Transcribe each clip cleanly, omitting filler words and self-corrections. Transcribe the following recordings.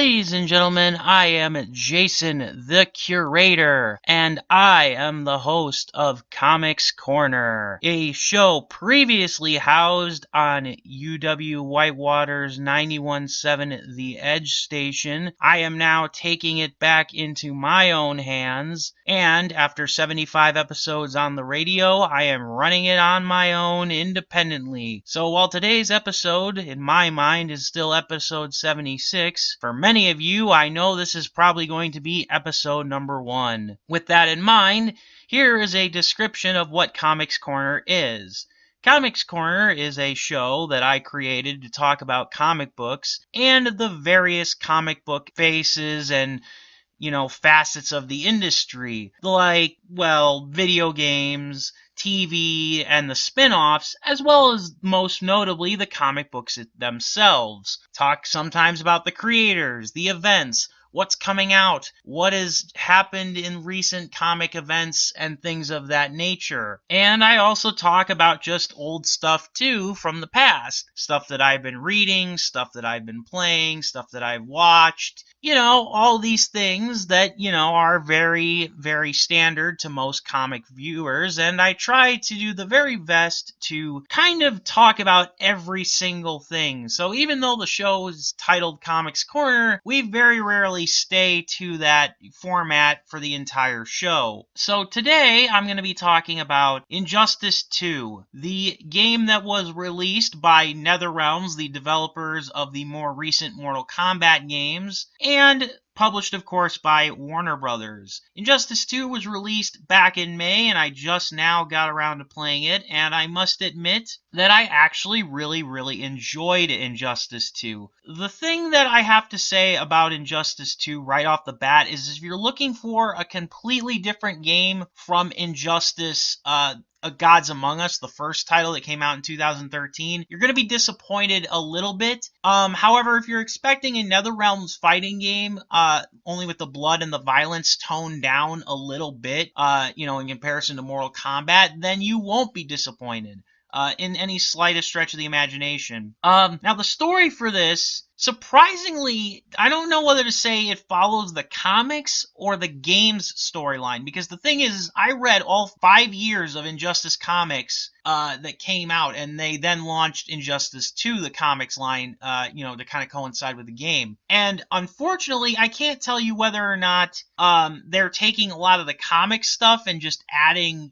Ladies and gentlemen, I am Jason, the curator, and I am the host of Comics Corner, a show previously housed on UW Whitewater's 91.7 The Edge station. I am now taking it back into my own hands, and after 75 episodes on the radio, I am running it on my own independently. So while today's episode, in my mind, is still episode 76, for many of you, I know this is probably going to be episode number 1. With that in mind, here is a description of what Comics Corner is. Comics Corner is a show that I created to talk about comic books and the various comic book faces and facets of the industry, like, video games, TV, and the spin-offs, as well as, most notably, the comic books themselves. Talk sometimes about the creators, the events, what's coming out, what has happened in recent comic events, and things of that nature. And I also talk about just old stuff, too, from the past. Stuff that I've been reading, stuff that I've been playing, stuff that I've watched. All these things that, are very, very standard to most comic viewers, and I try to do the very best to kind of talk about every single thing. So even though the show is titled Comics Corner, we very rarely stay to that format for the entire show. So today, I'm going to be talking about Injustice 2, the game that was released by NetherRealms, the developers of the more recent Mortal Kombat games, and published, of course, by Warner Brothers. Injustice 2 was released back in May, and I just now got around to playing it, and I must admit that I actually really, really enjoyed Injustice 2. The thing that I have to say about Injustice 2 right off the bat is if you're looking for a completely different game from Injustice, Gods Among Us, the first title that came out in 2013, you're going to be disappointed a little bit. However, if you're expecting a NetherRealms fighting game, only with the blood and the violence toned down a little bit, in comparison to Mortal Kombat, then you won't be disappointed. In any slightest stretch of the imagination. Now, the story for this, surprisingly, I don't know whether to say it follows the comics or the game's storyline, because the thing is, I read all 5 years of Injustice comics that came out, and they then launched Injustice 2, the comics line, to kind of coincide with the game. And unfortunately, I can't tell you whether or not they're taking a lot of the comic stuff and just adding,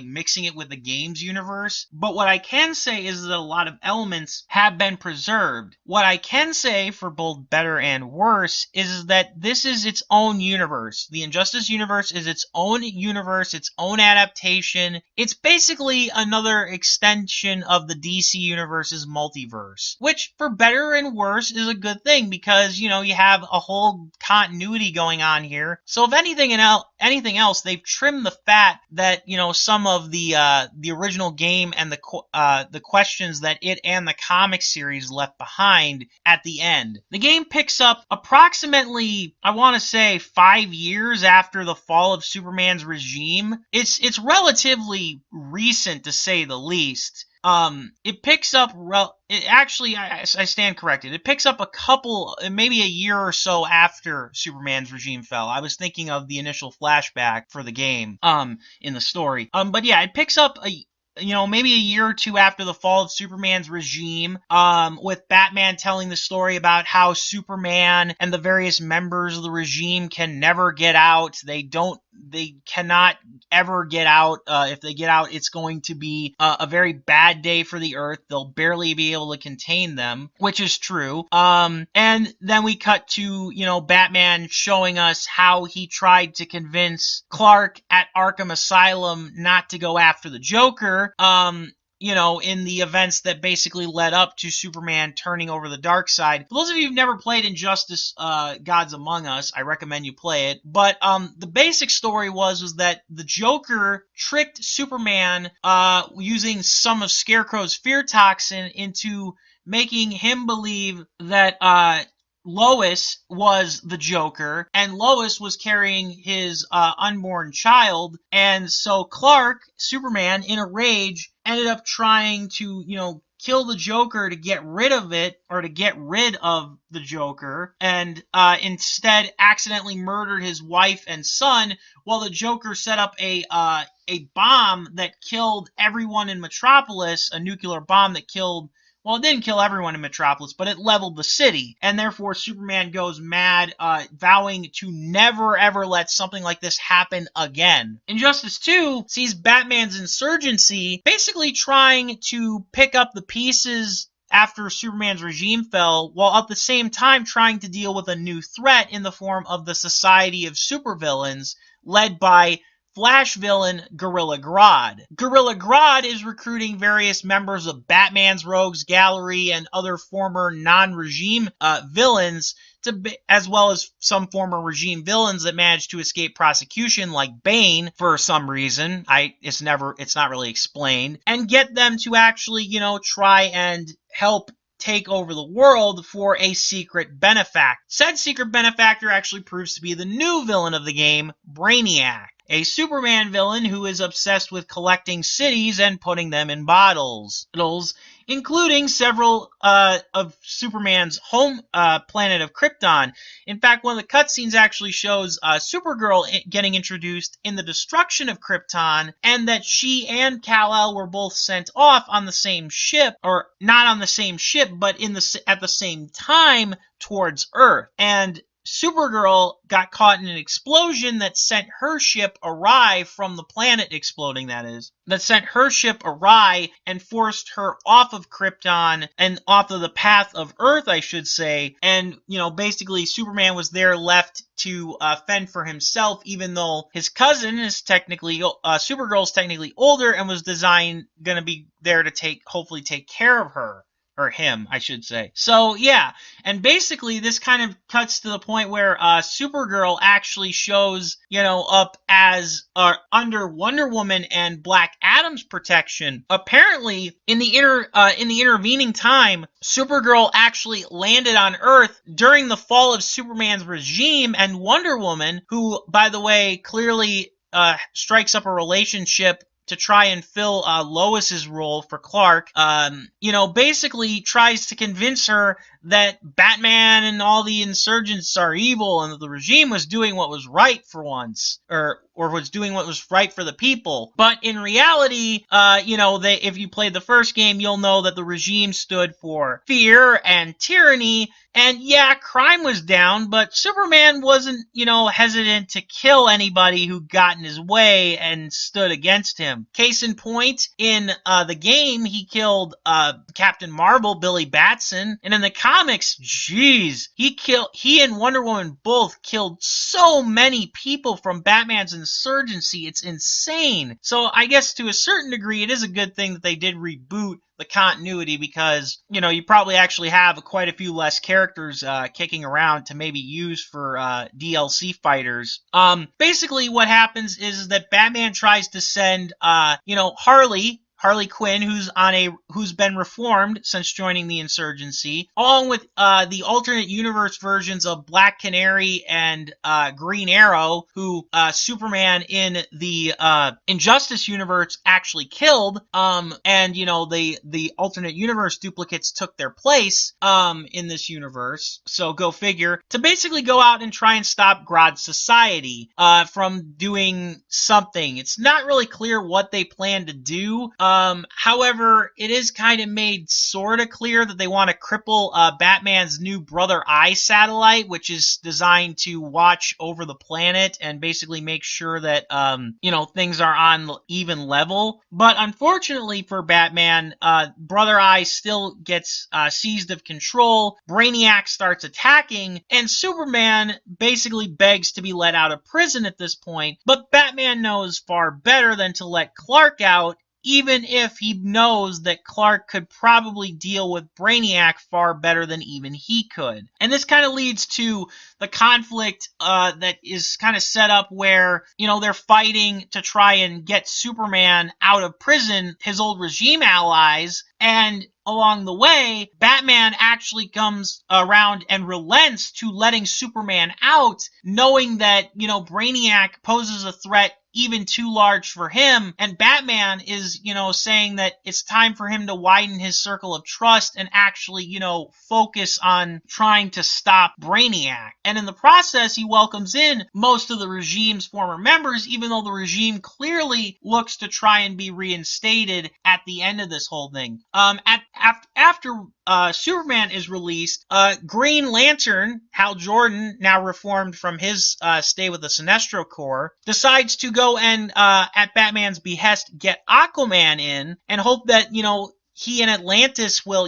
mixing it with the game's universe. But what I can say is that a lot of elements have been preserved. What I can say, for both better and worse, is that this is its own universe. The Injustice universe is its own universe, its own adaptation. It's basically another extension of the DC universe's multiverse, which, for better and worse, is a good thing because, you have a whole continuity going on here. So if anything else, they've trimmed the fat that, some of the original game and the questions that it and the comic series left behind at the end. The game picks up approximately, I want to say, 5 years after the fall of Superman's regime. It's relatively recent, to say the least. It picks up, I stand corrected. It picks up maybe a year or so after Superman's regime fell. I was thinking of the initial flashback for the game, in the story. But yeah, it picks up maybe a year or two after the fall of Superman's regime, with Batman telling the story about how Superman and the various members of the regime can never get out. They cannot ever get out. If they get out, it's going to be a very bad day for the Earth. They'll barely be able to contain them, which is true. And then we cut to, Batman showing us how he tried to convince Clark at Arkham Asylum not to go after the Joker. In the events that basically led up to Superman turning over the dark side. For those of you who've never played Injustice Gods Among Us, I recommend you play it. But the basic story was that the Joker tricked Superman using some of Scarecrow's fear toxin into making him believe that Lois was the Joker, and Lois was carrying his unborn child, and so Clark, Superman, in a rage, ended up trying to, kill the Joker to get rid of it, or to get rid of the Joker, and instead accidentally murdered his wife and son, while the Joker set up a bomb that killed everyone in Metropolis, a nuclear bomb that killed, well, it didn't kill everyone in Metropolis, but it leveled the city. And therefore, Superman goes mad, vowing to never, ever let something like this happen again. Injustice 2 sees Batman's insurgency basically trying to pick up the pieces after Superman's regime fell, while at the same time trying to deal with a new threat in the form of the Society of Supervillains, led by Flash villain Gorilla Grodd. Gorilla Grodd is recruiting various members of Batman's Rogues Gallery and other former non-regime villains, as well as some former regime villains that managed to escape prosecution, like Bane, for some reason. It's not really explained, and get them to actually, try and help take over the world for a secret benefactor. Said secret benefactor actually proves to be the new villain of the game, Brainiac, a Superman villain who is obsessed with collecting cities and putting them in bottles, including several of Superman's home planet of Krypton. In fact, one of the cutscenes actually shows Supergirl getting introduced in the destruction of Krypton, and that she and Kal-El were both sent off on the same ship, or not on the same ship, but at the same time towards Earth. And Supergirl got caught in an explosion that sent her ship awry from the planet exploding, that sent her ship awry and forced her off of Krypton and off of the path of Earth, I should say. And, basically Superman was there left to fend for himself, even though his cousin is Supergirl's technically older and was going to be there to hopefully take care of her. Or him, I should say. So, yeah. And basically, this kind of cuts to the point where Supergirl actually shows, up as under Wonder Woman and Black Adam's protection. Apparently, in the intervening time, Supergirl actually landed on Earth during the fall of Superman's regime, and Wonder Woman, who, by the way, clearly strikes up a relationship to try and fill Lois's role for Clark, basically tries to convince her that Batman and all the insurgents are evil and that the regime was doing what was right for once, or was doing what was right for the people. But in reality, if you played the first game, you'll know that the regime stood for fear and tyranny. And yeah, crime was down, but Superman wasn't, hesitant to kill anybody who got in his way and stood against him. Case in point, in the game, he killed Captain Marvel, Billy Batson, and in the comics, he and Wonder Woman both killed so many people from Batman's insurgency. It's insane. So I guess to a certain degree, it is a good thing that they did reboot the continuity, because, you probably actually have quite a few less characters kicking around to maybe use for DLC fighters. Basically what happens is that Batman tries to send, Harley Quinn, who's been reformed since joining the insurgency, along with the alternate universe versions of Black Canary and Green Arrow, who Superman in the Injustice universe actually killed, and the alternate universe duplicates took their place in this universe. So go figure. To basically go out and try and stop Grodd's society from doing something. It's not really clear what they plan to do. However, it is kind of made sort of clear that they want to cripple Batman's new Brother Eye satellite, which is designed to watch over the planet and basically make sure that, things are on even level. But unfortunately for Batman, Brother Eye still gets seized of control, Brainiac starts attacking, and Superman basically begs to be let out of prison at this point. But Batman knows far better than to let Clark out, even if he knows that Clark could probably deal with Brainiac far better than even he could. And this kind of leads to the conflict that is kind of set up where, they're fighting to try and get Superman out of prison, his old regime allies, and along the way, Batman actually comes around and relents to letting Superman out, knowing that, Brainiac poses a threat even too large for him, and Batman is, saying that it's time for him to widen his circle of trust and actually, focus on trying to stop Brainiac. And in the process, he welcomes in most of the regime's former members, even though the regime clearly looks to try and be reinstated at the end of this whole thing. After Superman is released, Green Lantern, Hal Jordan, now reformed from his stay with the Sinestro Corps, decides to go and, at Batman's behest, get Aquaman in and hope that, he and Atlantis will,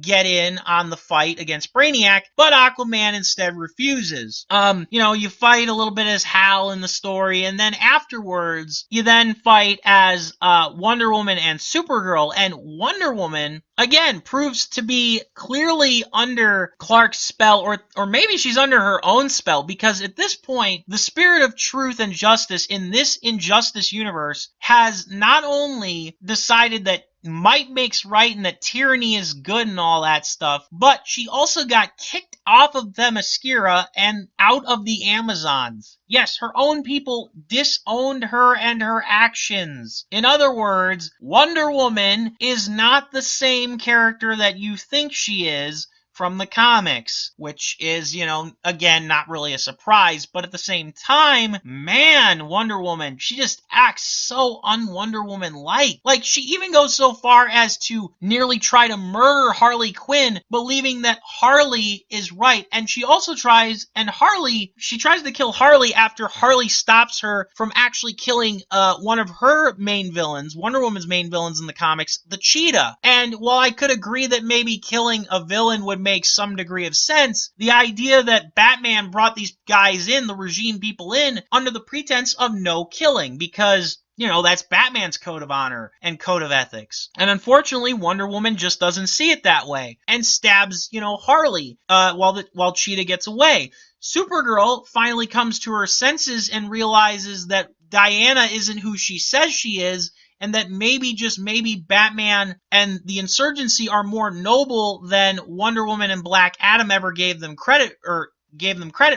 get in on the fight against Brainiac, but Aquaman instead refuses. You fight a little bit as Hal in the story, and then afterwards, you then fight as Wonder Woman and Supergirl, and Wonder Woman, again, proves to be clearly under Clark's spell, or maybe she's under her own spell, because at this point, the spirit of truth and justice in this Injustice universe has not only decided that might makes right and that tyranny is good and all that stuff, but she also got kicked off of Themyscira and out of the Amazons. Yes, her own people disowned her and her actions. In other words, Wonder Woman is not the same character that you think she is from the comics, which is, again, not really a surprise, but at the same time, man, Wonder Woman, she just acts so un-Wonder Woman-like. Like, she even goes so far as to nearly try to murder Harley Quinn, believing that Harley is right, and she also tries to kill Harley after Harley stops her from actually killing one of her main villains, Wonder Woman's main villains in the comics, the Cheetah. And while I could agree that maybe killing a villain would make some degree of sense, the idea that Batman brought these guys in, the regime people in, under the pretense of no killing, because that's Batman's code of honor and code of ethics. And unfortunately, Wonder Woman just doesn't see it that way and stabs, Harley while Cheetah gets away. Supergirl finally comes to her senses and realizes that Diana isn't who she says she is, and that maybe, just maybe, Batman and the insurgency are more noble than Wonder Woman and Black Adam ever gave them credit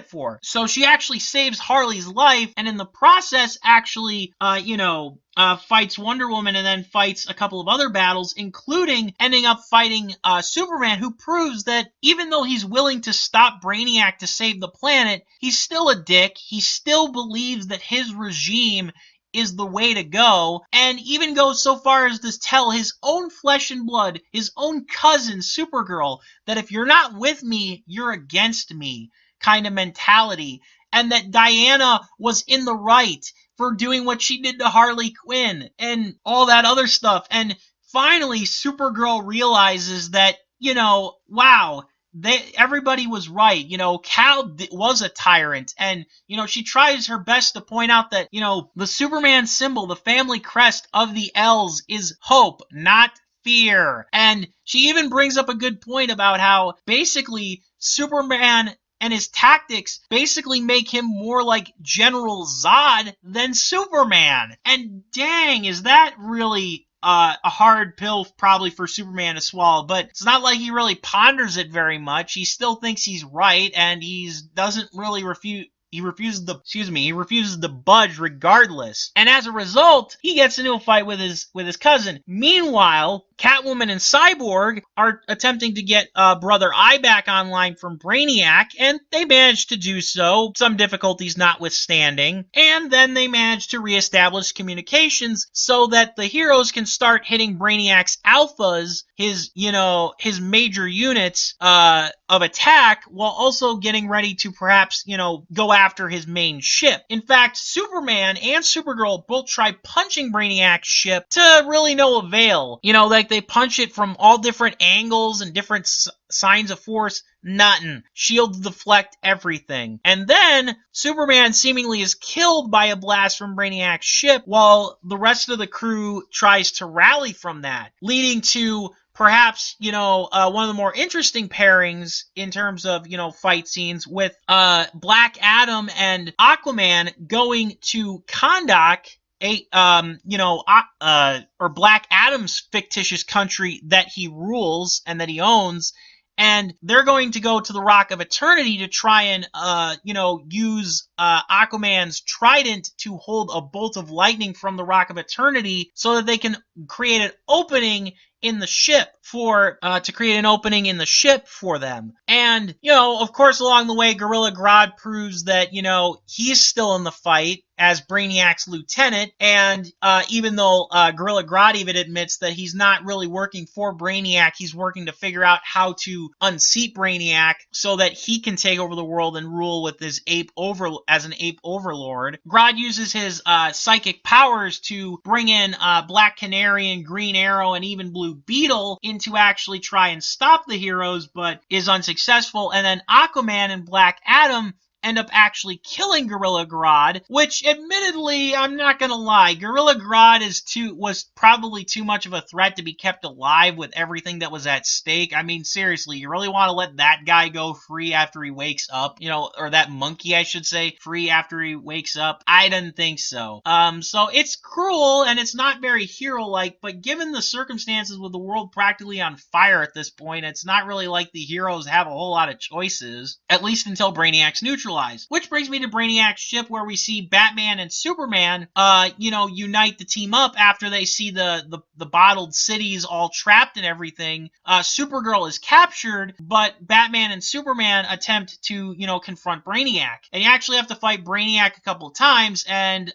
for. So she actually saves Harley's life, and in the process actually, fights Wonder Woman and then fights a couple of other battles, including ending up fighting Superman, who proves that even though he's willing to stop Brainiac to save the planet, he's still a dick. He still believes that his regime is the way to go, and even goes so far as to tell his own flesh and blood, his own cousin, Supergirl, that if you're not with me, you're against me kind of mentality, and that Diana was in the right for doing what she did to Harley Quinn, and all that other stuff. And finally, Supergirl realizes that, wow, everybody was right. Cal was a tyrant, and, she tries her best to point out that, the Superman symbol, the family crest of the L's, is hope, not fear. And she even brings up a good point about how basically Superman and his tactics basically make him more like General Zod than Superman. And dang, is that really a hard pill probably for Superman to swallow, but it's not like he really ponders it very much. He still thinks he's right, and he doesn't really he refuses to budge regardless. And as a result, he gets into a fight with his cousin. Meanwhile, Catwoman and Cyborg are attempting to get Brother Eye back online from Brainiac, and they manage to do so, some difficulties notwithstanding. And then they manage to reestablish communications so that the heroes can start hitting Brainiac's alphas, his major units of attack, while also getting ready to perhaps, go after his main ship. In fact, Superman and Supergirl both try punching Brainiac's ship to really no avail. They punch it from all different angles and different signs of force. Nothing. Shields deflect everything. And then Superman seemingly is killed by a blast from Brainiac's ship, while the rest of the crew tries to rally from that, leading to perhaps, one of the more interesting pairings in terms of, fight scenes with Black Adam and Aquaman going to Kahndaq, or Black Adam's fictitious country that he rules and that he owns, and they're going to go to the Rock of Eternity to try and, use Aquaman's trident to hold a bolt of lightning from the Rock of Eternity so that they can create an opening in the ship for them. And, of course, along the way, Gorilla Grodd proves that, he's still in the fight as Brainiac's lieutenant, and even though Gorilla Grodd even admits that he's not really working for Brainiac, he's working to figure out how to unseat Brainiac so that he can take over the world and rule with his as an ape overlord. Grodd uses his psychic powers to bring in Black Canary and Green Arrow and even Blue Beetle in to actually try and stop the heroes, but is unsuccessful, and then Aquaman and Black Adam end up actually killing Gorilla Grodd, which admittedly, I'm not gonna lie, Gorilla Grodd was probably too much of a threat to be kept alive with everything that was at stake. I mean, seriously, you really want to let that guy go free after he wakes up, or that monkey, I should say, free after he wakes up? I didn't think so. So it's cruel and it's not very hero-like, but given the circumstances with the world practically on fire at this point, it's not really like the heroes have a whole lot of choices, at least until Brainiac's neutralized. Which brings me to Brainiac's ship, where we see Batman and Superman, unite to team up after they see the bottled cities all trapped and everything. Supergirl is captured, but Batman and Superman attempt to, confront Brainiac. And you actually have to fight Brainiac a couple of times, and,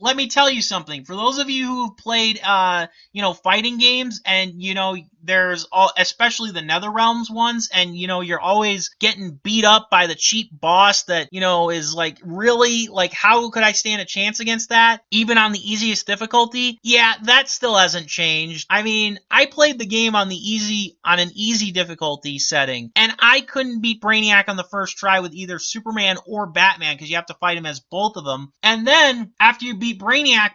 let me tell you something. For those of you who've played, fighting games, and, there's especially the NetherRealms ones, and, you're always getting beat up by the cheap boss that, is like, really, like, how could I stand a chance against that? Even on the easiest difficulty? Yeah, that still hasn't changed. I mean, I played the game on an easy difficulty setting, and I couldn't beat Brainiac on the first try with either Superman or Batman, because you have to fight him as both of them. And then, after you beat Brainiac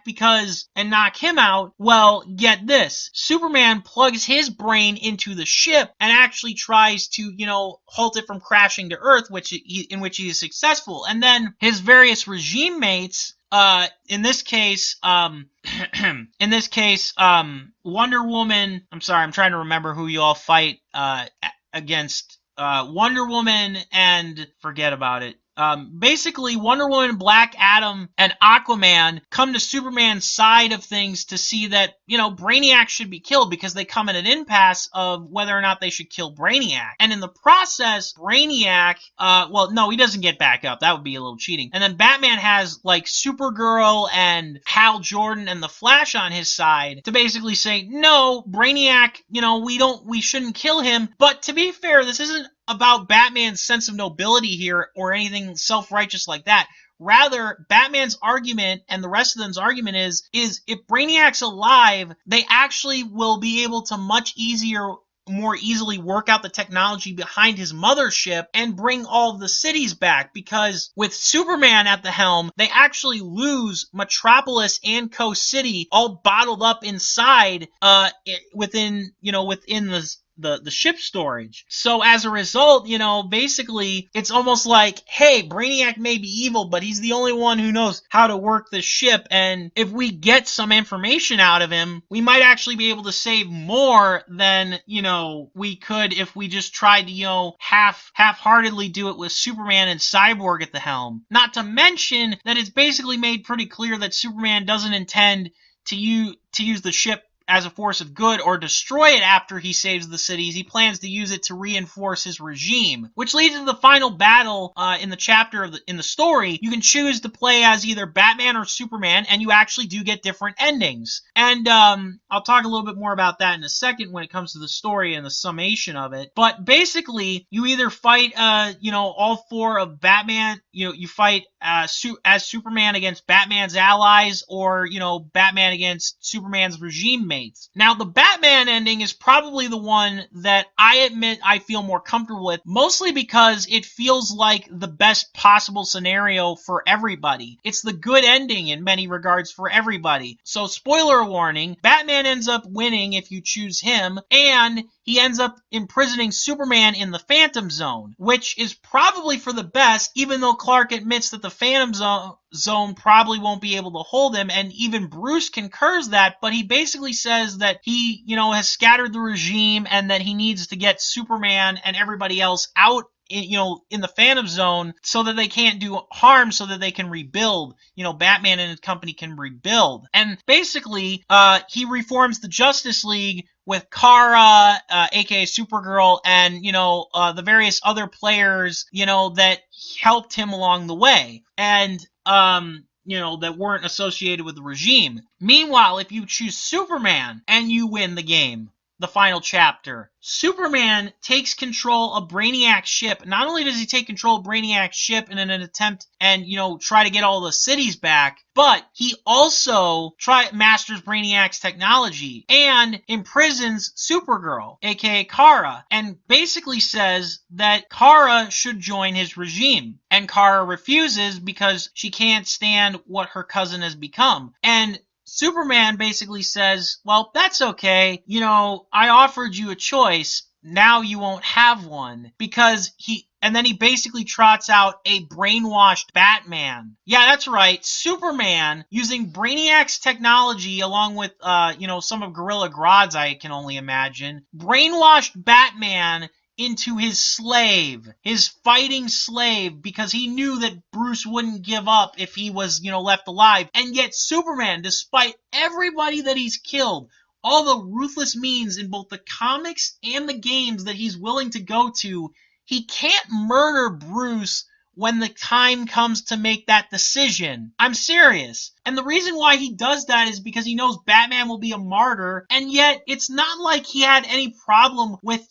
and knock him out, well, get this. Superman plugs his brain into the ship and actually tries to, halt it from crashing to Earth, in which he is successful. And then his various regime mates, in this case, Wonder Woman, I'm sorry, I'm trying to remember who you all fight, against, Wonder Woman and forget about it. Basically, Wonder Woman, Black Adam, and Aquaman come to Superman's side of things to see that, Brainiac should be killed, because they come at an impasse of whether or not they should kill Brainiac. And in the process, Brainiac, he doesn't get back up. That would be a little cheating. And then Batman has, like, Supergirl and Hal Jordan and the Flash on his side to basically say, no, Brainiac, we shouldn't kill him. But to be fair, this isn't about Batman's sense of nobility here or anything self-righteous like that. Rather, Batman's argument and the rest of them's argument is if Brainiac's alive, they actually will be able to more easily work out the technology behind his mothership and bring all of the cities back, because with Superman at the helm, they actually lose Metropolis and Coast City all bottled up inside within the ship storage. So as a result, basically, it's almost like, hey, Brainiac may be evil, but he's the only one who knows how to work the ship, and if we get some information out of him, we might actually be able to save more than, we could if we just tried to, half-heartedly do it with Superman and Cyborg at the helm. Not to mention that it's basically made pretty clear that Superman doesn't intend to use the ship as a force of good or destroy it after he saves the cities. He plans to use it to reinforce his regime, which leads to the final battle in the chapter in the story. You can choose to play as either Batman or Superman, and you actually do get different endings. And I'll talk a little bit more about that in a second when it comes to the story and the summation of it. But basically, you either fight, all four of Batman. You fight as Superman against Batman's allies, or Batman against Superman's regime mates. Now, the Batman ending is probably the one that I admit I feel more comfortable with, mostly because it feels like the best possible scenario for everybody. It's the good ending in many regards for everybody. So, spoiler warning, Batman ends up winning if you choose him, and he he ends up imprisoning Superman in the Phantom Zone, which is probably for the best, even though Clark admits that the Phantom Zone probably won't be able to hold him, and even Bruce concurs that, but he basically says that he, has scattered the regime and that he needs to get Superman and everybody else out in the Phantom Zone so that they can't do harm, so that they can rebuild. Batman and his company can rebuild. And basically, he reforms the Justice League with Kara, aka Supergirl, and, the various other players, that helped him along the way. And, that weren't associated with the regime. Meanwhile, if you choose Superman and you win the game, the final chapter, Superman takes control of Brainiac's ship. Not only does he take control of Brainiac's ship in an attempt and, try to get all the cities back, but he also masters Brainiac's technology and imprisons Supergirl, aka Kara, and basically says that Kara should join his regime. And Kara refuses because she can't stand what her cousin has become. And Superman basically says, well, that's okay. I offered you a choice. Now you won't have one. And then he basically trots out a brainwashed Batman. Yeah, that's right. Superman, using Brainiac's technology along with, some of Gorilla Grodd's, I can only imagine, brainwashed Batman into his fighting slave, because he knew that Bruce wouldn't give up if he was, left alive. And yet Superman, despite everybody that he's killed, all the ruthless means in both the comics and the games that he's willing to go to, he can't murder Bruce when the time comes to make that decision. I'm serious. And the reason why he does that is because he knows Batman will be a martyr, and yet it's not like he had any problem with,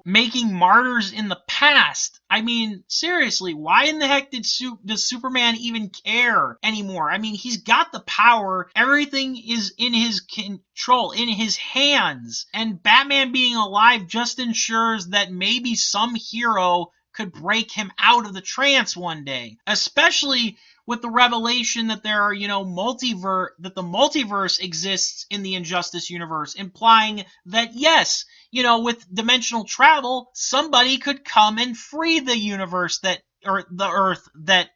making martyrs in the past. I mean, seriously, why in the heck does Superman even care anymore? I mean, he's got the power. Everything is in his control, in his hands. And Batman being alive just ensures that maybe some hero could break him out of the trance one day, especially with the revelation that there are, that the multiverse exists in the Injustice universe, implying that yes, with dimensional travel, somebody could come and free the universe or the Earth that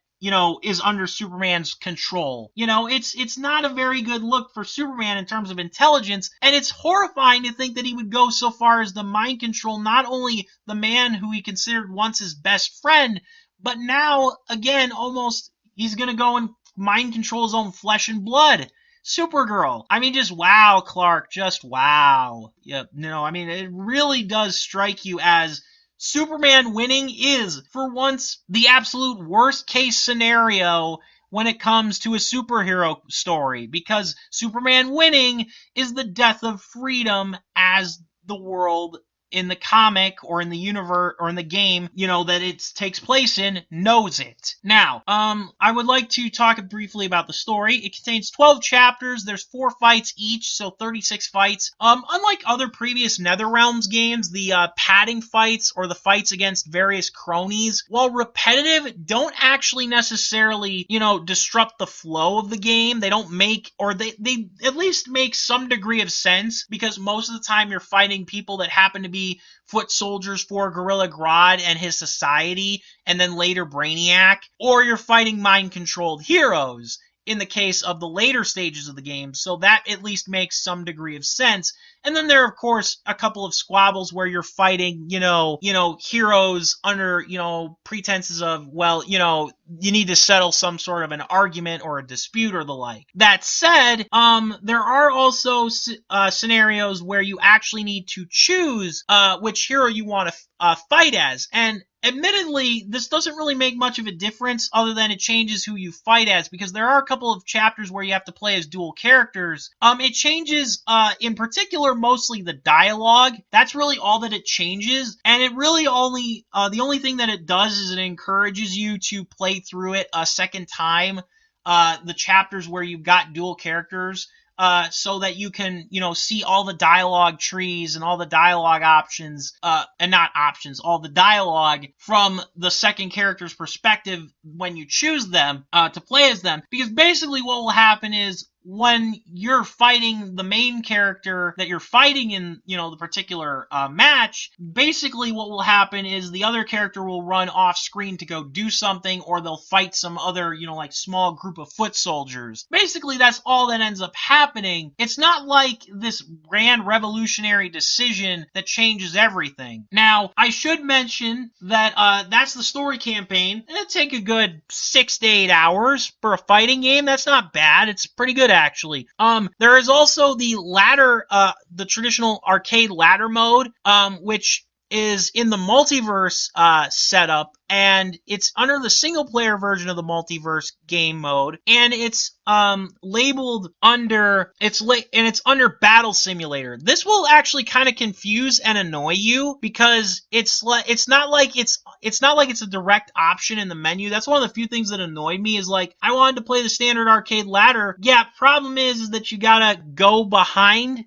is under Superman's control. It's not a very good look for Superman in terms of intelligence, and it's horrifying to think that he would go so far as to mind control not only the man who he considered once his best friend, but now, again, almost he's going to go and mind control his own flesh and blood. Supergirl. I mean, just wow, Clark. Just wow. Yeah, it really does strike you as Superman winning is, for once, the absolute worst case scenario when it comes to a superhero story, because Superman winning is the death of freedom as the world in the comic or in the universe or in the game, that it takes place in knows it. Now, I would like to talk briefly about the story. It contains 12 chapters. There's 4 fights each, so 36 fights. Unlike other previous NetherRealms games, the padding fights or the fights against various cronies, while repetitive, don't actually necessarily, disrupt the flow of the game. They don't make, or they at least make some degree of sense, because most of the time you're fighting people that happen to be foot soldiers for Gorilla Grodd and his society, and then later Brainiac, or you're fighting mind-controlled heroes in the case of the later stages of the game, so that at least makes some degree of sense. And then there are, of course, a couple of squabbles where you're fighting, heroes under, pretenses of, well, you need to settle some sort of an argument or a dispute or the like. That said, there are also scenarios where you actually need to choose which hero you want to fight as. And admittedly, this doesn't really make much of a difference other than it changes who you fight as, because there are a couple of chapters where you have to play as dual characters. It changes, in particular, mostly the dialogue. That's really all that it changes, and it really only, the only thing that it does is it encourages you to play through it a second time, the chapters where you've got dual characters, so that you can, see all the dialogue trees and all the dialogue options, and not options, all the dialogue from the second character's perspective when you choose them, to play as them. Because basically what will happen is, when you're fighting the main character that you're fighting in, the particular match, basically what will happen is the other character will run off screen to go do something, or they'll fight some other, like small group of foot soldiers. Basically, that's all that ends up happening. It's not like this grand revolutionary decision that changes everything. Now, I should mention that that's the story campaign. It'll take a good 6 to 8 hours for a fighting game. That's not bad. It's pretty good, actually. There is also the ladder, the traditional arcade ladder mode, which is in the multiverse setup, and it's under the single player version of the multiverse game mode, and it's labeled under it's under Battle Simulator. This will actually kind of confuse and annoy you because it's not like it's a direct option in the menu. That's one of the few things that annoyed me, is like, I wanted to play the standard arcade ladder. Yeah, problem is that you gotta go behind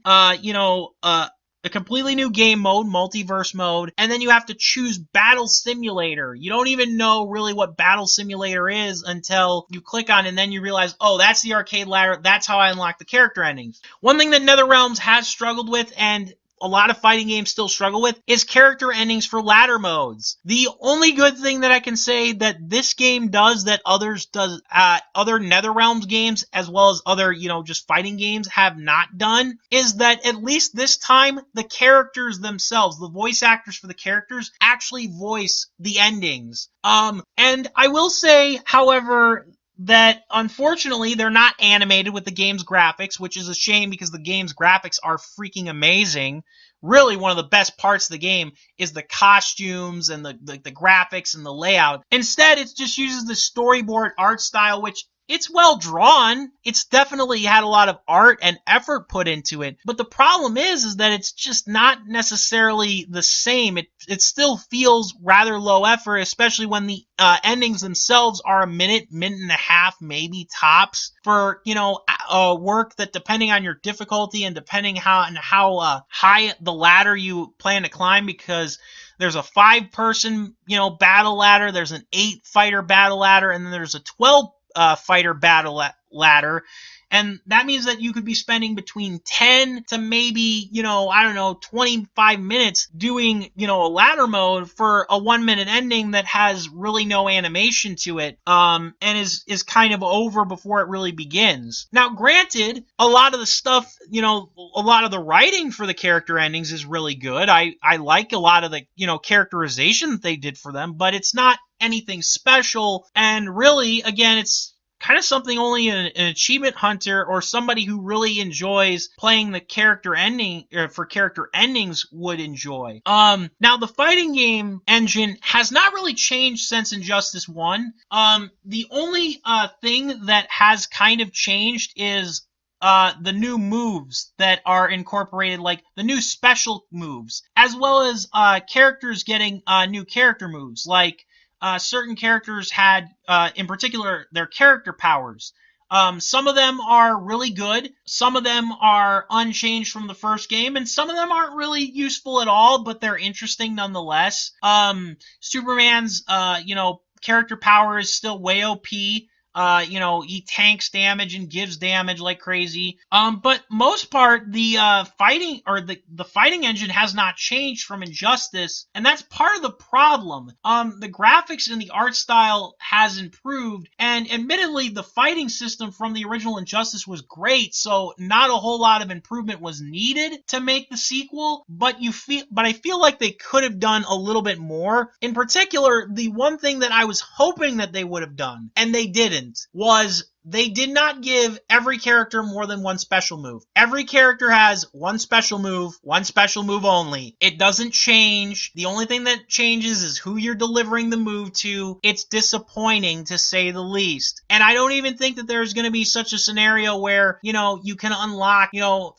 a completely new game mode, multiverse mode, and then you have to choose Battle Simulator. You don't even know really what Battle Simulator is until you click on it, and then you realize, oh, that's the arcade ladder. That's how I unlock the character endings. One thing that NetherRealms has struggled with, and a lot of fighting games still struggle with, is character endings for ladder modes. The only good thing that I can say that this game does that other NetherRealms games, as well as other, just fighting games, have not done, is that at least this time, the characters themselves, the voice actors for the characters, actually voice the endings. And I will say, however, that unfortunately they're not animated with the game's graphics, which is a shame because the game's graphics are freaking amazing. Really, one of the best parts of the game is the costumes and the graphics and the layout. Instead, it just uses the storyboard art style, which it's well drawn. It's definitely had a lot of art and effort put into it. But the problem is that it's just not necessarily the same. It still feels rather low effort, especially when the endings themselves are a minute and a half, maybe tops, for, work that, depending on your difficulty and depending how high the ladder you plan to climb, because there's a 5-person, battle ladder, there's an 8-fighter battle ladder, and then there's a 12 fighter battle ladder, and that means that you could be spending between 10 to maybe 25 minutes doing a ladder mode for a 1-minute ending that has really no animation to it, and is kind of over before it really begins. Now, granted, a lot of the stuff, a lot of the writing for the character endings is really good. I like a lot of the characterization that they did for them, but it's not anything special, and really, again, it's kind of something only an achievement hunter or somebody who really enjoys playing the character ending for character endings would enjoy. Now, the fighting game engine has not really changed since Injustice 1. The only thing that has kind of changed is the new moves that are incorporated, like the new special moves, as well as characters getting new character moves, like certain characters had, in particular, their character powers. Some of them are really good, some of them are unchanged from the first game, and some of them aren't really useful at all, but they're interesting nonetheless. Superman's, character power is still way OP. He tanks damage and gives damage like crazy. But most part, the fighting or the fighting engine has not changed from Injustice, and that's part of the problem. The graphics and the art style has improved, and admittedly, the fighting system from the original Injustice was great, so not a whole lot of improvement was needed to make the sequel. But I feel like they could have done a little bit more. In particular, the one thing that I was hoping that they would have done, and they didn't, was they did not give every character more than one special move. Every character has one special move only. It doesn't change. The only thing that changes is who you're delivering the move to. It's disappointing, to say the least. And I don't even think that there's going to be such a scenario where, you can unlock,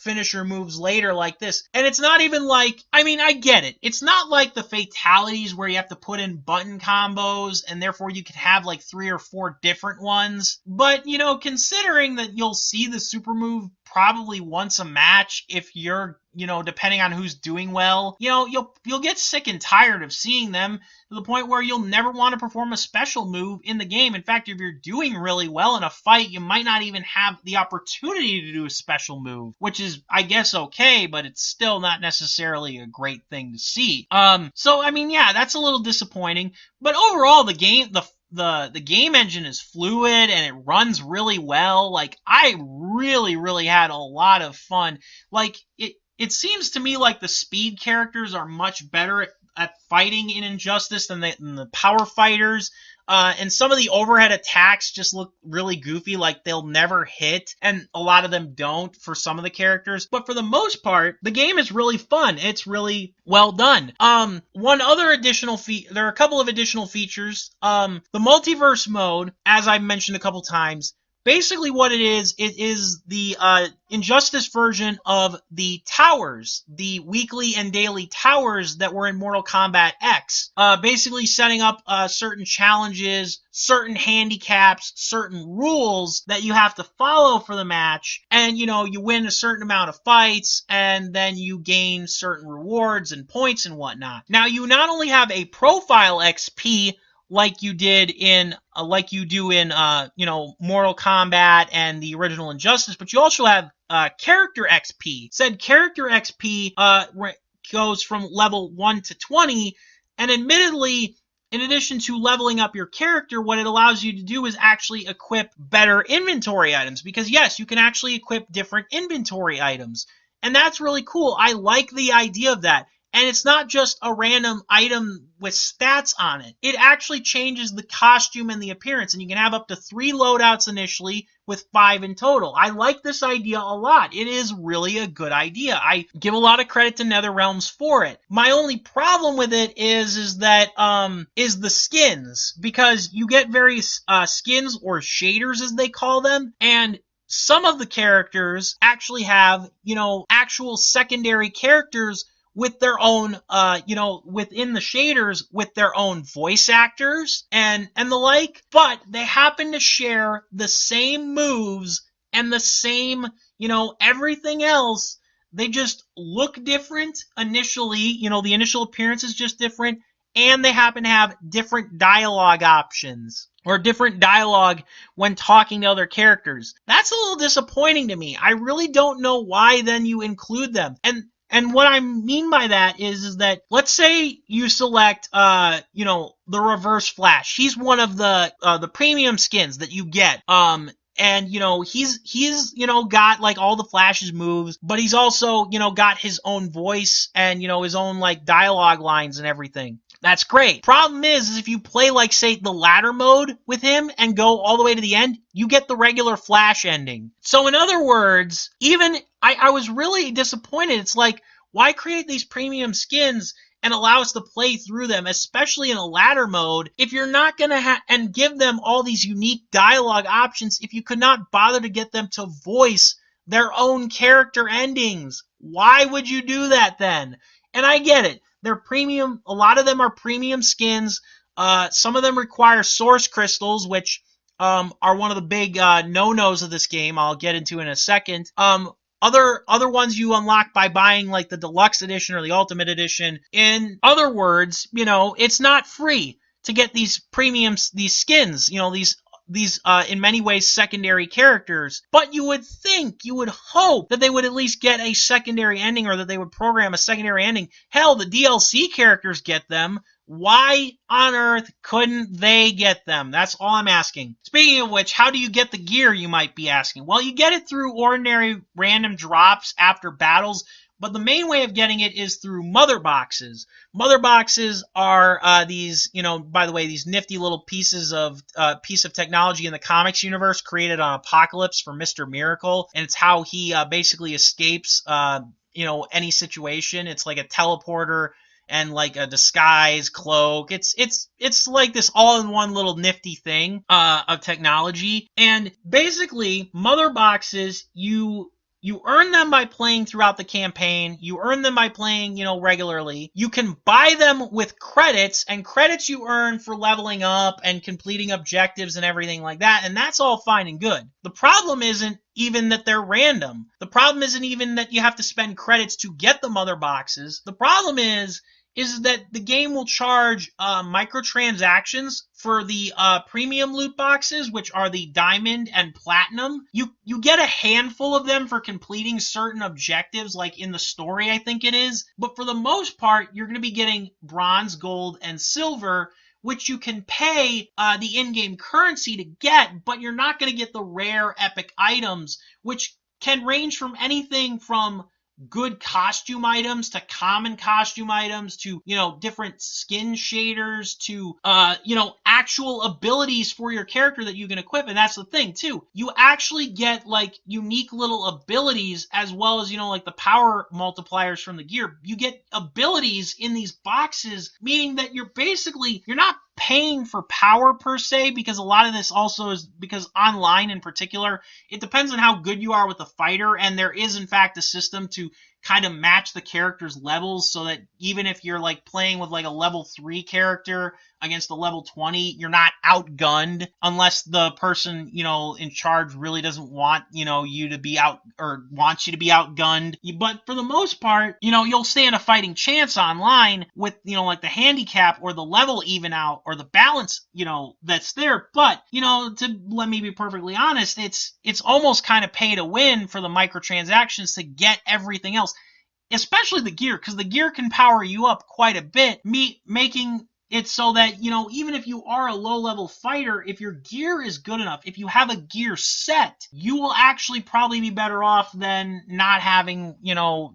finisher moves later like this. And it's not even like, I get it. It's not like the fatalities where you have to put in button combos and therefore you can have like 3 or 4 different ones. But, considering that you'll see the super move probably once a match, if you're, depending on who's doing well, you'll get sick and tired of seeing them to the point where you'll never want to perform a special move in the game. In fact, if you're doing really well in a fight, you might not even have the opportunity to do a special move, which is, I guess, okay, but it's still not necessarily a great thing to see. So I mean, yeah, that's a little disappointing, but overall, the game engine is fluid and it runs really well. Like, I really, really had a lot of fun. Like, it seems to me like the speed characters are much better at fighting in Injustice than the power fighters. And some of the overhead attacks just look really goofy, like they'll never hit, and a lot of them don't for some of the characters. But for the most part, the game is really fun. It's really well done. One other additional there are a couple of additional features. The multiverse mode, as I've mentioned a couple times, basically what it is the Injustice version of the towers, the weekly and daily towers that were in Mortal Kombat X. Basically setting up certain challenges, certain handicaps, certain rules that you have to follow for the match, and you win a certain amount of fights, and then you gain certain rewards and points and whatnot. Now, you not only have a profile XP like you do in Mortal Kombat and the original Injustice, but you also have character XP. Said character XP goes from level 1 to 20, and admittedly, in addition to leveling up your character, what it allows you to do is actually equip better inventory items, because yes, you can actually equip different inventory items, and that's really cool. I like the idea of that. And it's not just a random item with stats on it. It actually changes the costume and the appearance, and you can have up to 3 loadouts initially with 5 in total. I like this idea a lot. It is really a good idea. I give a lot of credit to NetherRealms for it. My only problem with it is the skins, because you get various skins, or shaders as they call them, and some of the characters actually have, actual secondary characters with their own, within the shaders, with their own voice actors and the like, but they happen to share the same moves and the same, everything else. They just look different initially, the initial appearance is just different, and they happen to have different dialogue options, or different dialogue when talking to other characters. That's a little disappointing to me. I really don't know why then you include them. And what I mean by that is that, let's say you select, the Reverse Flash. He's one of the premium skins that you get. And, he's got, like, all the Flash's moves, but he's also, got his own voice and, his own, like, dialogue lines and everything. That's great. Problem is if you play, like, say, the ladder mode with him and go all the way to the end, you get the regular Flash ending. So in other words, even I was really disappointed. It's like, why create these premium skins and allow us to play through them, especially in a ladder mode, if you're not going to and give them all these unique dialogue options if you could not bother to get them to voice their own character endings? Why would you do that then? And I get it. They're premium. A lot of them are premium skins. Some of them require source crystals, which are one of the big no-nos of this game. I'll get into in a second. Other ones you unlock by buying, like, the deluxe edition or the ultimate edition. In other words, it's not free to get these these skins, these in many ways secondary characters. But you would hope that they would at least get a secondary ending, or that they would program a secondary ending. Hell, the DLC characters get them. Why on earth couldn't they get them? That's all I'm asking. Speaking of which, how do you get the gear, you might be asking? Well, you get it through ordinary random drops after battles, but the main way of getting it is through mother boxes. Mother boxes are these, by the way, these nifty little pieces of technology in the comics universe created on Apocalypse for Mr. Miracle, and it's how he basically escapes, any situation. It's like a teleporter and like a disguise cloak. It's like this all-in-one little nifty thing of technology. And basically, mother boxes, you You earn them by playing throughout the campaign. You earn them by playing, regularly. You can buy them with credits, and credits you earn for leveling up and completing objectives and everything like that, and that's all fine and good. The problem isn't even that they're random. The problem isn't even that you have to spend credits to get the mother boxes. The problem is that the game will charge microtransactions for the premium loot boxes, which are the diamond and platinum. You get a handful of them for completing certain objectives, like in the story, I think it is. But for the most part, you're going to be getting bronze, gold, and silver, which you can pay the in-game currency to get, but you're not going to get the rare epic items, which can range from anything from good costume items to common costume items to, different skin shaders to, actual abilities for your character that you can equip. And that's the thing, too. You actually get, unique little abilities as well as, like the power multipliers from the gear. You get abilities in these boxes, meaning that you're not paying for power per se, because a lot of this also is because online in particular, it depends on how good you are with the fighter, and there is in fact a system to kind of match the character's levels, so that even if you're playing with a level 3 character against a level 20, you're not outgunned, unless the person in charge really doesn't want you to be out, or wants you to be outgunned. But for the most part, you'll stand a fighting chance online with the handicap or the level even out or the balance that's there. But to let me be perfectly honest, it's almost kind of pay to win for the microtransactions to get everything else, especially the gear, because the gear can power you up quite a bit, making it's so that, even if you are a low-level fighter, if your gear is good enough, if you have a gear set, you will actually probably be better off than not having,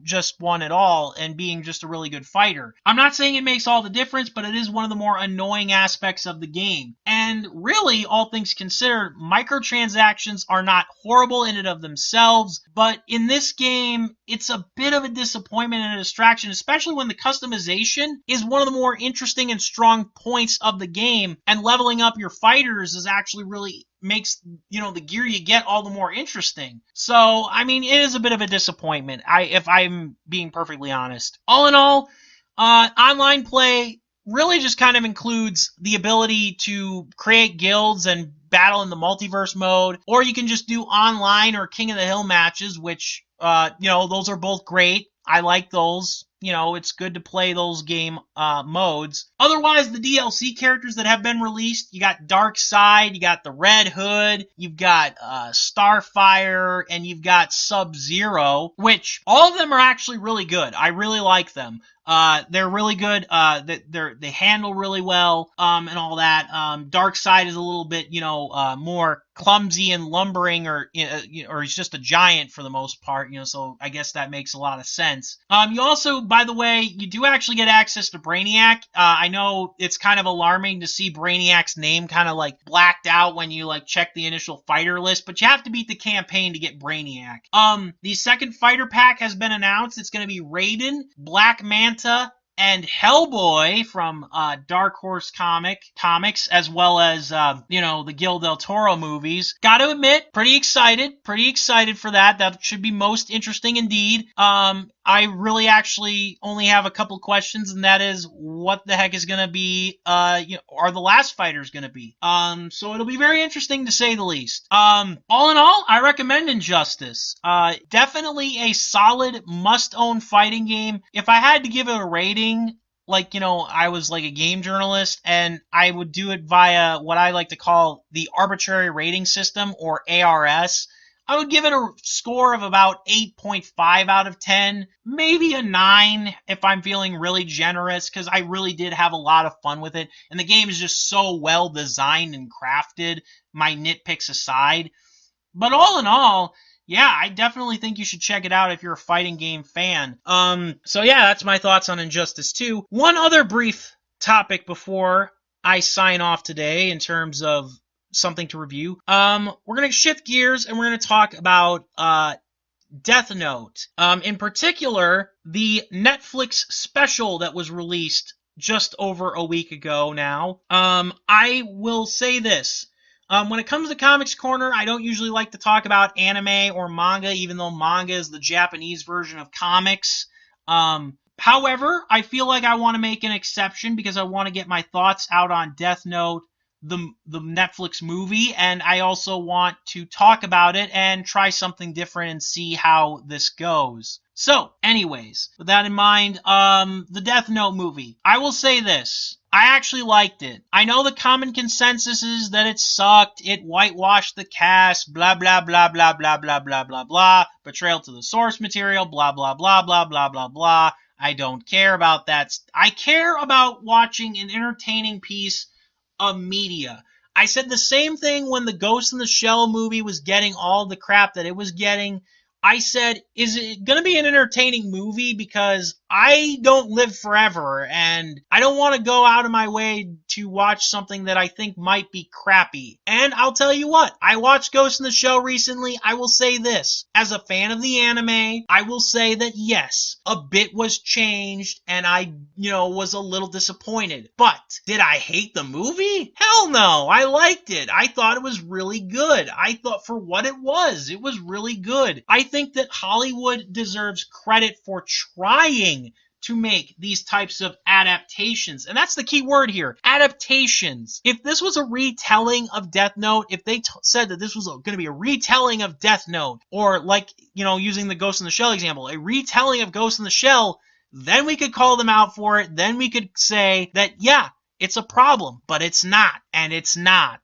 just one at all and being just a really good fighter. I'm not saying it makes all the difference, but it is one of the more annoying aspects of the game. And really, all things considered, microtransactions are not horrible in and of themselves, but in this game, it's a bit of a disappointment and a distraction, especially when the customization is one of the more interesting and strong points of the game, and leveling up your fighters is actually really makes the gear you get all the more interesting. So I mean, it is a bit of a disappointment, if I'm being perfectly honest. All in all, online play really just kind of includes the ability to create guilds and battle in the multiverse mode, or you can just do online or King of the Hill matches, which those are both great. I like those. It's good to play those game modes. Otherwise, the DLC characters that have been released, you got Darkseid, you got the Red Hood, you've got Starfire, and you've got Sub-Zero, which all of them are actually really good. I really like them. They're really good. They handle really well, and all that. Darkseid is a little bit, more clumsy and lumbering, or he's just a giant for the most part, so I guess that makes a lot of sense. You also, by the way, you do actually get access to Brainiac. I know it's kind of alarming to see Brainiac's name kind of blacked out when you check the initial fighter list, but you have to beat the campaign to get Brainiac. The second fighter pack has been announced. It's going to be Raiden, Black Manta, and Hellboy from Dark Horse Comics, as well as, the Guillermo del Toro movies. Gotta admit, pretty excited for that. That should be most interesting indeed. I really actually only have a couple questions, and that is, what the heck is going to be, are the last fighters going to be? So it'll be very interesting to say the least. All in all, I recommend Injustice. Definitely a solid must-own fighting game. If I had to give it a rating, I was a game journalist, and I would do it via what I like to call the arbitrary rating system, or ARS. I would give it a score of about 8.5 out of 10, maybe a 9 if I'm feeling really generous, because I really did have a lot of fun with it, and the game is just so well designed and crafted, my nitpicks aside. But all in all, yeah, I definitely think you should check it out if you're a fighting game fan. So yeah, that's my thoughts on Injustice 2. One other brief topic before I sign off today in terms of something to review. We're going to shift gears, and we're going to talk about Death Note. In particular, the Netflix special that was released just over a week ago now. I will say this. When it comes to Comics Corner, I don't usually like to talk about anime or manga, even though manga is the Japanese version of comics. However, I feel like I want to make an exception because I want to get my thoughts out on Death Note, the Netflix movie, and I also want to talk about it and try something different and see how this goes. So, anyways, with that in mind, the Death Note movie. I will say this. I actually liked it. I know the common consensus is that it sucked, it whitewashed the cast, blah, blah, blah, blah, blah, blah, blah, blah, blah, betrayal to the source material, blah, blah, blah, blah, blah, blah, blah. I don't care about that. I care about watching an entertaining piece of media. I said the same thing when the Ghost in the Shell movie was getting all the crap that it was getting. I said, is it going to be an entertaining movie? Because I don't live forever, and I don't want to go out of my way to watch something that I think might be crappy. And I'll tell you what, I watched Ghost in the Shell recently. I will say this. As a fan of the anime, I will say that yes, a bit was changed, and I, was a little disappointed. But did I hate the movie? Hell no. I liked it. I thought it was really good. I thought for what it was really good. I think that Hollywood deserves credit for trying to make these types of adaptations. And that's the key word here, adaptations. If this was a retelling of Death Note, if they said that this was going to be a retelling of Death Note, or like, using the Ghost in the Shell example, a retelling of Ghost in the Shell, then we could call them out for it. Then we could say that, yeah, it's a problem, but it's not, and it's not.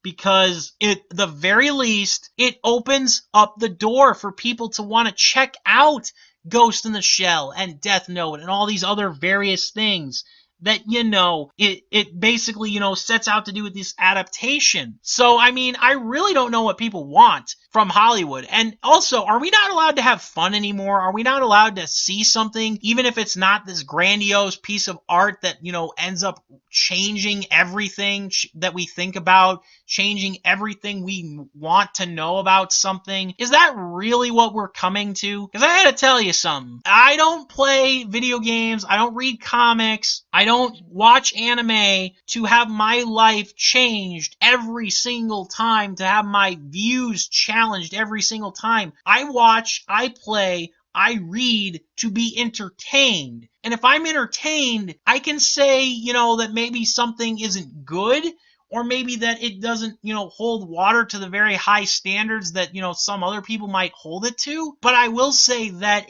Because at the very least, it opens up the door for people to want to check out Ghost in the Shell and Death Note and all these other various things that, it basically, sets out to do with this adaptation. So, I mean, I really don't know what people want from Hollywood. And also, are we not allowed to have fun anymore? Are we not allowed to see something, even if it's not this grandiose piece of art that, ends up changing everything that we think about, changing everything we want to know about something? Is that really what we're coming to? Because I had to tell you something. I don't play video games. I don't read comics. I don't watch anime to have my life changed every single time, to have my views challenged every single time. I watch, I play, I read to be entertained. And if I'm entertained, I can say, that maybe something isn't good, or maybe that it doesn't, hold water to the very high standards that, some other people might hold it to. But I will say that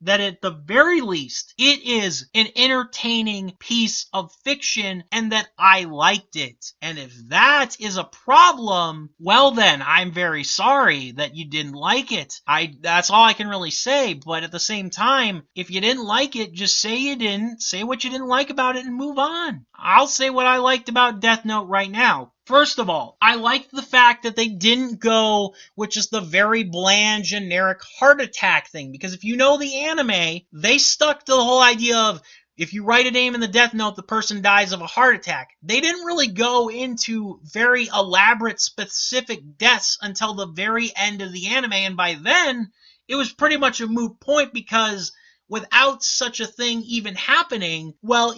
that at the very least, it is an entertaining piece of fiction and that I liked it. And if that is a problem, well then, I'm very sorry that you didn't like it. That's all I can really say. But at the same time, if you didn't like it, just say you didn't. Say what you didn't like about it and move on. I'll say what I liked about Death Note right now. First of all, I liked the fact that they didn't go with just the very bland, generic heart attack thing. Because if you know the anime, they stuck to the whole idea of if you write a name in the Death Note, the person dies of a heart attack. They didn't really go into very elaborate, specific deaths until the very end of the anime. And by then, it was pretty much a moot point because without such a thing even happening, well,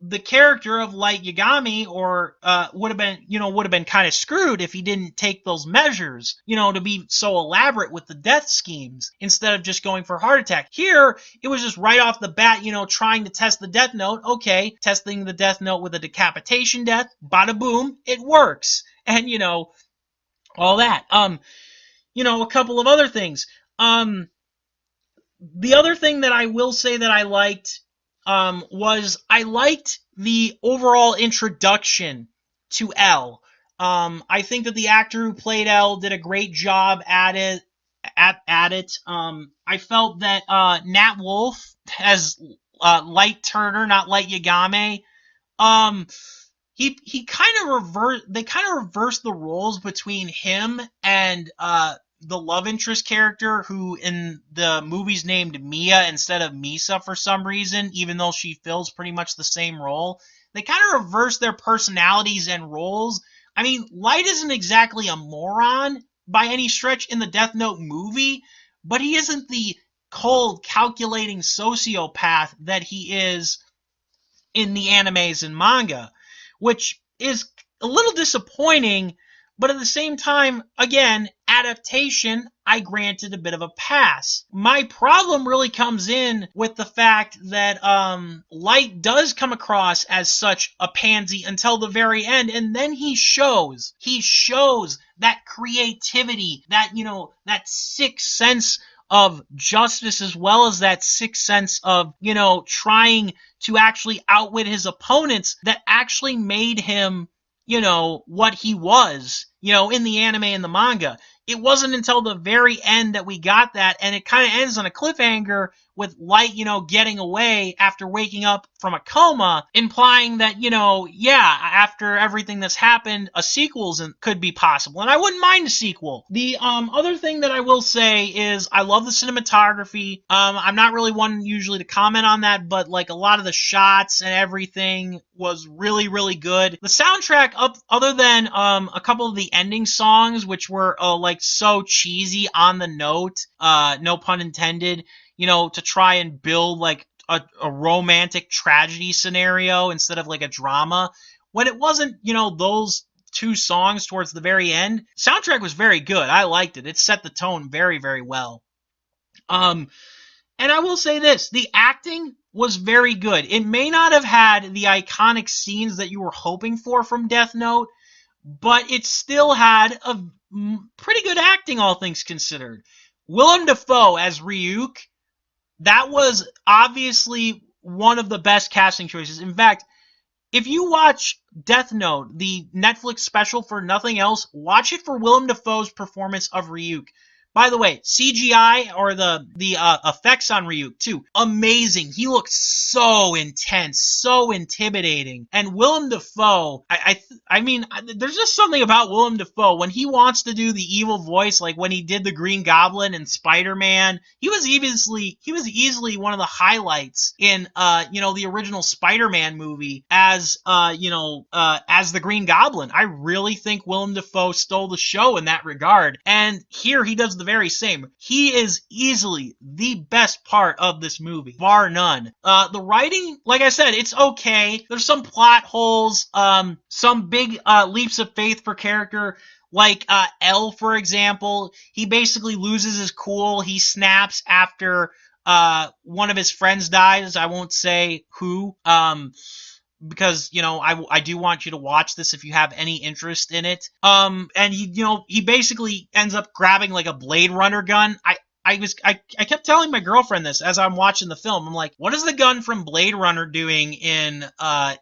the character of Light Yagami would have been kind of screwed if he didn't take those measures, to be so elaborate with the death schemes instead of just going for heart attack. Here, it was just right off the bat, trying to test the Death Note. Okay, testing the Death Note with a decapitation death, bada boom, it works. And, all that. A couple of other things. The other thing that I will say that I liked was I liked the overall introduction to L. I think that the actor who played L did a great job at it. I felt that Nat Wolff as Light Turner, not Light Yagami, he kind of reversed the roles between him and the love interest character, who in the movie's named Mia instead of Misa for some reason, even though she fills pretty much the same role. They kind of reverse their personalities and roles. I mean, Light isn't exactly a moron by any stretch in the Death Note movie, but he isn't the cold, calculating sociopath that he is in the animes and manga, which is a little disappointing, but at the same time, again, adaptation, I granted a bit of a pass. My problem really comes in with the fact that Light does come across as such a pansy until the very end, and then he shows that creativity, that, that sixth sense of justice, as well as that sixth sense of, trying to actually outwit his opponents, that actually made him, what he was, in the anime and the manga. It wasn't until the very end that we got that, and it kind of ends on a cliffhanger with Light, getting away after waking up from a coma, implying that, after everything that's happened, a sequel could be possible, and I wouldn't mind a sequel. The other thing that I will say is I love the cinematography. I'm not really one usually to comment on that, but like a lot of the shots and everything was really, really good. The soundtrack, other than a couple of the ending songs, which were like so cheesy on the note, no pun intended, to try and build like a romantic tragedy scenario instead of like a drama, when it wasn't, those two songs towards the very end, soundtrack was very good. I liked it. It set the tone very, very well. And I will say this, the acting was very good. It may not have had the iconic scenes that you were hoping for from Death Note, but it still had a pretty good acting, all things considered. Willem Dafoe as Ryuk, that was obviously one of the best casting choices. In fact, if you watch Death Note, the Netflix special, for nothing else, watch it for Willem Dafoe's performance of Ryuk. By the way, CGI, or the effects on Ryuk too, amazing. He looked so intense, so intimidating. And Willem Dafoe, I mean, there's just something about Willem Dafoe when he wants to do the evil voice, like when he did the Green Goblin and Spider-Man. He was easily one of the highlights in the original Spider-Man movie as the Green Goblin. I really think Willem Dafoe stole the show in that regard. And here he does the very same. He is easily the best part of this movie, bar none. The writing, like I said, it's okay. There's some plot holes, some big leaps of faith per character. Like L, for example, he basically loses his cool. He snaps after one of his friends dies. I won't say who. Because, I do want you to watch this if you have any interest in it. And he basically ends up grabbing like a Blade Runner gun. I kept telling my girlfriend this as I'm watching the film. I'm like, what is the gun from Blade Runner doing in, a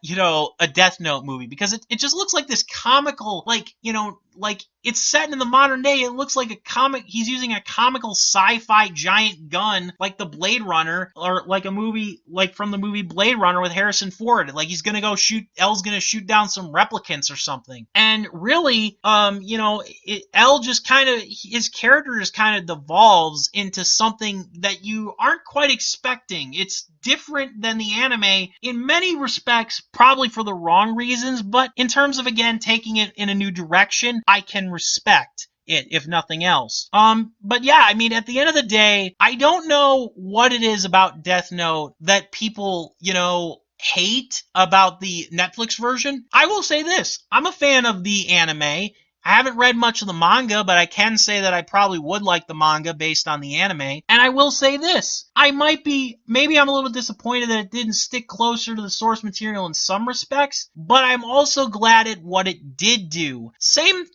Death Note movie? Because it just looks like this comical, like it's set in the modern day. It looks like a comic. He's using a comical sci-fi giant gun, like the Blade Runner, or like a movie, like from the movie Blade Runner with Harrison Ford. Like he's gonna go shoot. L's gonna shoot down some replicants or something. And really, L just kind of, his character just kind of devolves into something that you aren't quite expecting. It's different than the anime in many respects, probably for the wrong reasons, but in terms of, again, taking it in a new direction, I can respect it, if nothing else. But yeah, I mean, at the end of the day, I don't know what it is about Death Note that people, hate about the Netflix version. I will say this, I'm a fan of the anime. I haven't read much of the manga, but I can say that I probably would like the manga based on the anime. And I will say this, maybe I'm a little disappointed that it didn't stick closer to the source material in some respects, but I'm also glad at what it did do.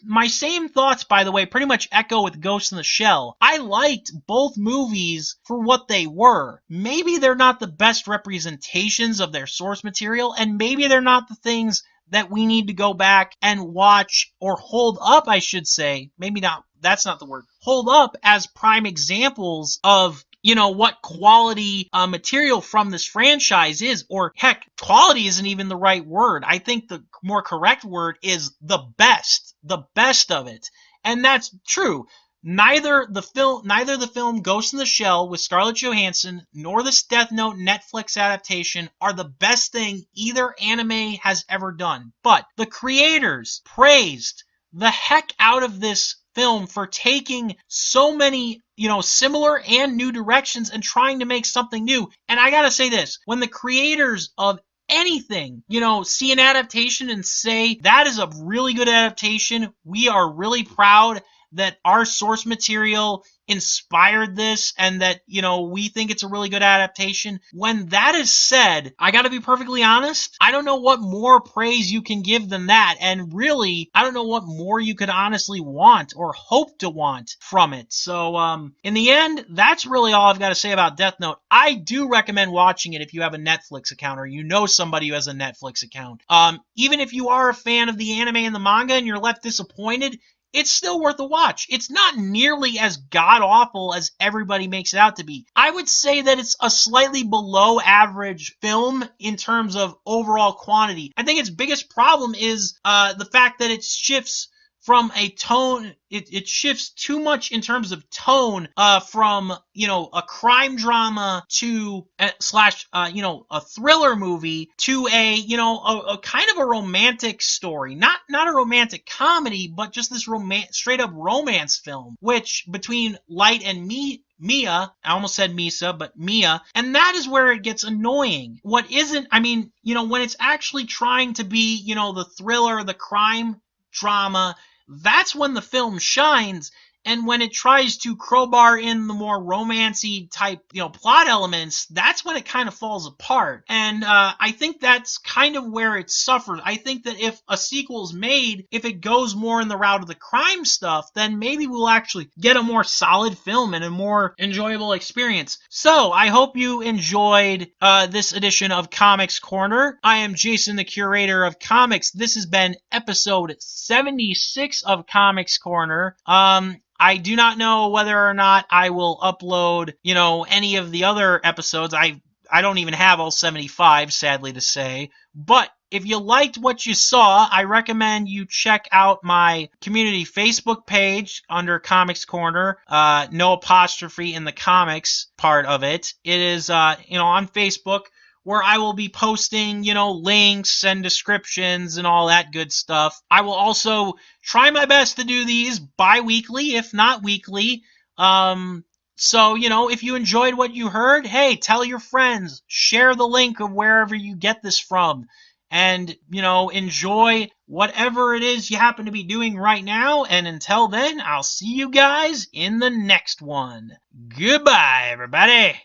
My same thoughts, by the way, pretty much echo with Ghost in the Shell. I liked both movies for what they were. Maybe they're not the best representations of their source material, and maybe they're not the things that we need to go back and watch, or hold up, I should say. Maybe not, that's not the word. Hold up as prime examples of, what quality material from this franchise is. Or heck, quality isn't even the right word. I think the more correct word is the best of it. And that's true. Neither the film Ghost in the Shell with Scarlett Johansson nor this Death Note Netflix adaptation are the best thing either anime has ever done. But the creators praised the heck out of this film for taking so many, similar and new directions and trying to make something new. And I gotta say this, when the creators of anything, see an adaptation and say, that is a really good adaptation. We are really proud that our source material inspired this and that, we think it's a really good adaptation. When that is said, I gotta be perfectly honest, I don't know what more praise you can give than that. And really, I don't know what more you could honestly want or hope to want from it. So, in the end, that's really all I've got to say about Death Note. I do recommend watching it if you have a Netflix account or you know somebody who has a Netflix account. Even if you are a fan of the anime and the manga and you're left disappointed, it's still worth a watch. It's not nearly as god-awful as everybody makes it out to be. I would say that it's a slightly below average film in terms of overall quantity. I think its biggest problem is the fact that it shifts from a tone, it shifts too much in terms of tone from, a crime drama to slash, a thriller movie to a kind of a romantic story. Not a romantic comedy, but just this straight up romance film, which between Light and Mia, I almost said Misa, but Mia, and that is where it gets annoying. When it's actually trying to be, the thriller, the crime drama, that's when the film shines. And when it tries to crowbar in the more romancy type, plot elements, that's when it kind of falls apart. And I think that's kind of where it suffered. I think that if a sequel's made, if it goes more in the route of the crime stuff, then maybe we'll actually get a more solid film and a more enjoyable experience. So I hope you enjoyed this edition of Comics Corner. I am Jason, the curator of comics. This has been episode 76 of Comics Corner. I do not know whether or not I will upload, any of the other episodes. I don't even have all 75, sadly to say. But if you liked what you saw, I recommend you check out my community Facebook page under Comics Corner. No apostrophe in the comics part of it. It is, on Facebook, where I will be posting, links and descriptions and all that good stuff. I will also try my best to do these bi-weekly, if not weekly. So, if you enjoyed what you heard, hey, tell your friends, share the link of wherever you get this from, and, enjoy whatever it is you happen to be doing right now. And until then, I'll see you guys in the next one. Goodbye, everybody.